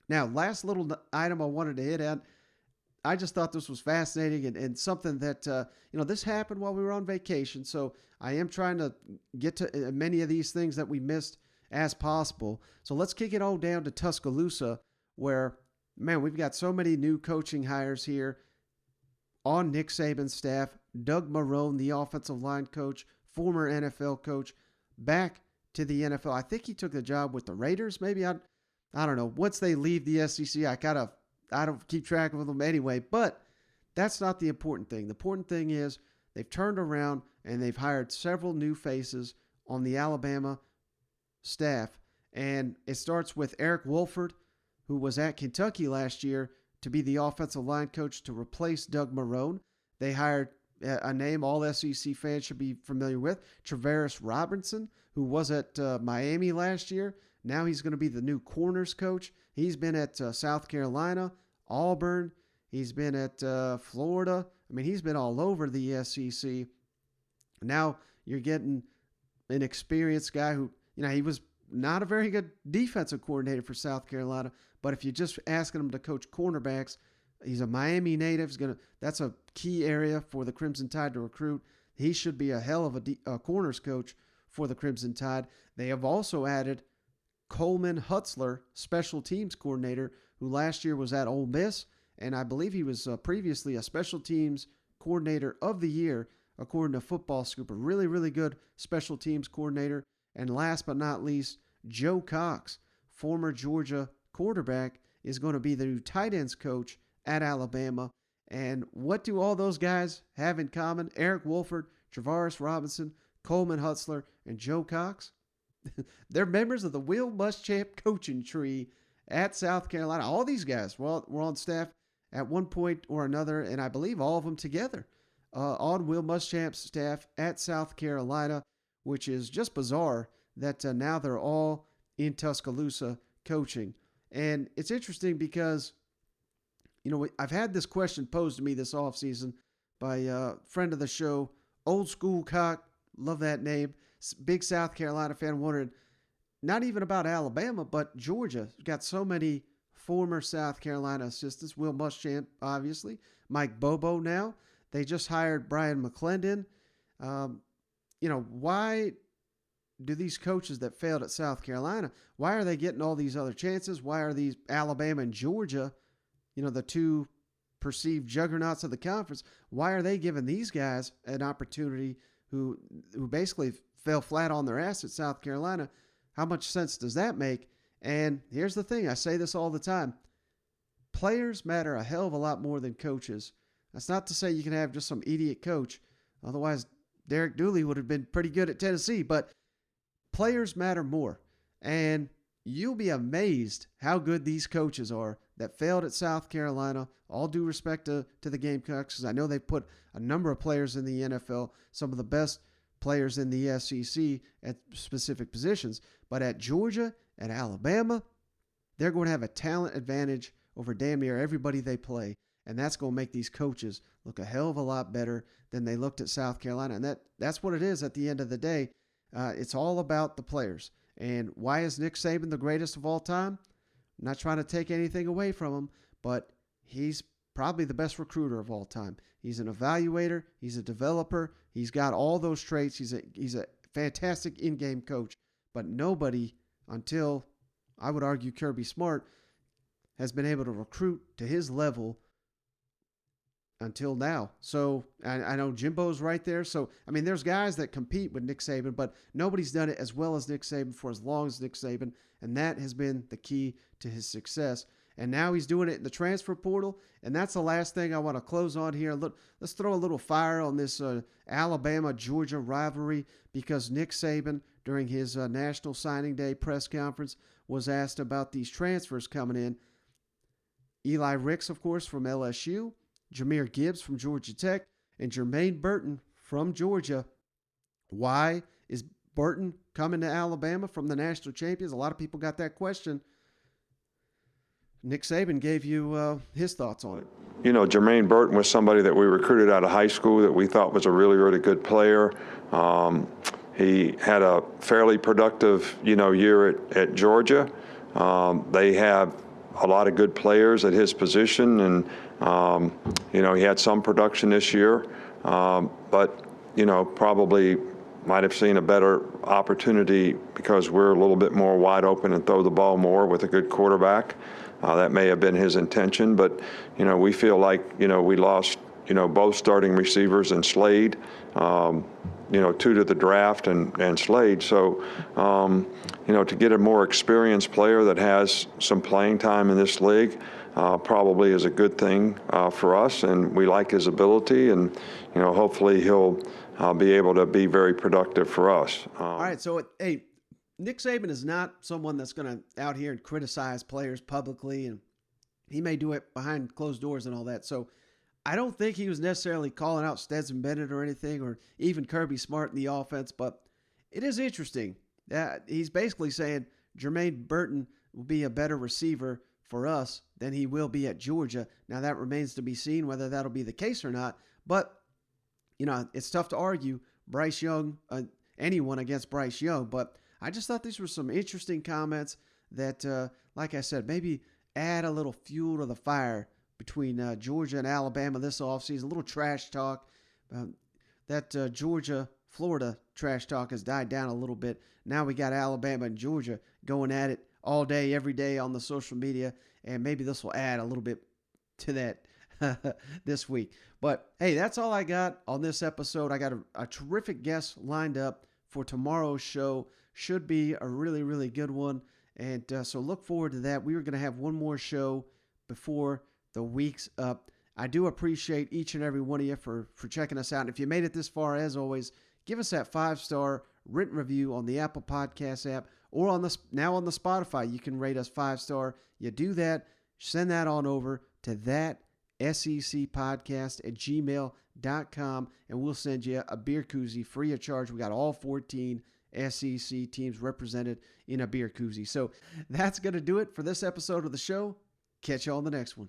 Now, last little item I wanted to hit at, I just thought this was fascinating and something that, this happened while we were on vacation. So I am trying to get to many of these things that we missed as possible. So let's kick it all down to Tuscaloosa, where, man, we've got so many new coaching hires here on Nick Saban's staff. Doug Marrone, the offensive line coach, former NFL coach, back to the NFL. I think he took the job with the Raiders, maybe. I don't know. Once they leave the SEC, I don't keep track of them anyway, but that's not the important thing. The important thing is they've turned around and they've hired several new faces on the Alabama staff. And it starts with Eric Wolford, who was at Kentucky last year to be the offensive line coach to replace Doug Marrone. They hired a name all SEC fans should be familiar with, Travaris Robinson, who was at Miami last year. Now he's going to be the new corners coach. He's been at South Carolina, Auburn. He's been at Florida. I mean, he's been all over the SEC. Now you're getting an experienced guy who, he was not a very good defensive coordinator for South Carolina, but if you're just asking him to coach cornerbacks, he's a Miami native. That's a key area for the Crimson Tide to recruit. He should be a hell of a corners coach for the Crimson Tide. They have also added Coleman Hutzler, special teams coordinator, who last year was at Ole Miss, and I believe he was previously a special teams coordinator of the year, according to Football Scoop. A really, really good special teams coordinator. And last but not least, Joe Cox, former Georgia quarterback, is going to be the new tight ends coach at Alabama. And what do all those guys have in common? Eric Wolford, Travaris Robinson, Coleman Hutzler, and Joe Cox. They're members of the Will Muschamp coaching tree at South Carolina. All these guys were on staff at one point or another, and I believe all of them together on Will Muschamp's staff at South Carolina, which is just bizarre that now they're all in Tuscaloosa coaching. And it's interesting because, I've had this question posed to me this offseason by a friend of the show, Old School Cock, love that name, big South Carolina fan, wondering not even about Alabama, but Georgia. Got so many former South Carolina assistants. Will Muschamp, obviously. Mike Bobo now. They just hired Brian McClendon. Why do these coaches that failed at South Carolina, why are they getting all these other chances? Why are these Alabama and Georgia, the two perceived juggernauts of the conference, why are they giving these guys an opportunity who basically fell flat on their ass at South Carolina? How much sense does that make? And here's the thing, I say this all the time. Players matter a hell of a lot more than coaches. That's not to say you can have just some idiot coach. Otherwise, Derek Dooley would have been pretty good at Tennessee. But players matter more. And you'll be amazed how good these coaches are that failed at South Carolina. All due respect to the Gamecocks, because I know they've put a number of players in the NFL, some of the best players in the SEC at specific positions. But at Georgia and Alabama, they're going to have a talent advantage over damn near everybody they play. And that's going to make these coaches look a hell of a lot better than they looked at South Carolina. And that's what it is at the end of the day. It's all about the players. And why is Nick Saban the greatest of all time? I'm not trying to take anything away from him, but he's probably the best recruiter of all time. He's an evaluator. He's a developer. He's got all those traits. He's a fantastic in-game coach. But nobody, until I would argue Kirby Smart, has been able to recruit to his level until now. So I know Jimbo's right there. So, there's guys that compete with Nick Saban, but nobody's done it as well as Nick Saban for as long as Nick Saban, and that has been the key to his success. And now he's doing it in the transfer portal, and that's the last thing I want to close on here. Let's throw a little fire on this Alabama-Georgia rivalry, because Nick Saban, during his National Signing Day press conference, was asked about these transfers coming in. Eli Ricks, of course, from LSU, Jahmyr Gibbs from Georgia Tech, and Jermaine Burton from Georgia. Why is Burton coming to Alabama from the national champions? A lot of people got that question. Nick Saban gave you his thoughts on it. Jermaine Burton was somebody that we recruited out of high school that we thought was a really, really good player. He had a fairly productive, year at Georgia. They have a lot of good players at his position, and he had some production this year, but probably might have seen a better opportunity because we're a little bit more wide open and throw the ball more with a good quarterback. That may have been his intention, but we feel like we lost both starting receivers and Slade. Two to the draft and Slade. So, to get a more experienced player that has some playing time in this league probably is a good thing for us, and we like his ability, and, hopefully he'll be able to be very productive for us. All right, so, hey, Nick Saban is not someone that's going to out here and criticize players publicly, and he may do it behind closed doors and all that. So, I don't think he was necessarily calling out Stetson Bennett or anything, or even Kirby Smart in the offense, but it is interesting. He's basically saying Jermaine Burton will be a better receiver for us than he will be at Georgia. Now, that remains to be seen whether that'll be the case or not, but, it's tough to argue Bryce Young, anyone against Bryce Young, but I just thought these were some interesting comments that, like I said, maybe add a little fuel to the fire between Georgia and Alabama this offseason. A little trash talk. That Georgia-Florida trash talk has died down a little bit. Now we got Alabama and Georgia going at it all day, every day on the social media, and maybe this will add a little bit to that this week. But, hey, that's all I got on this episode. I got a terrific guest lined up for tomorrow's show. Should be a really, really good one, and so look forward to that. We were going to have one more show before the week's up. I do appreciate each and every one of you for checking us out. And if you made it this far, as always, give us that 5-star written review on the Apple Podcast app, or now on the Spotify. You can rate us 5-star. You do that, send that on over to that secpodcast@gmail.com, and we'll send you a beer koozie free of charge. We got all 14 SEC teams represented in a beer koozie. So that's going to do it for this episode of the show. Catch you on the next one.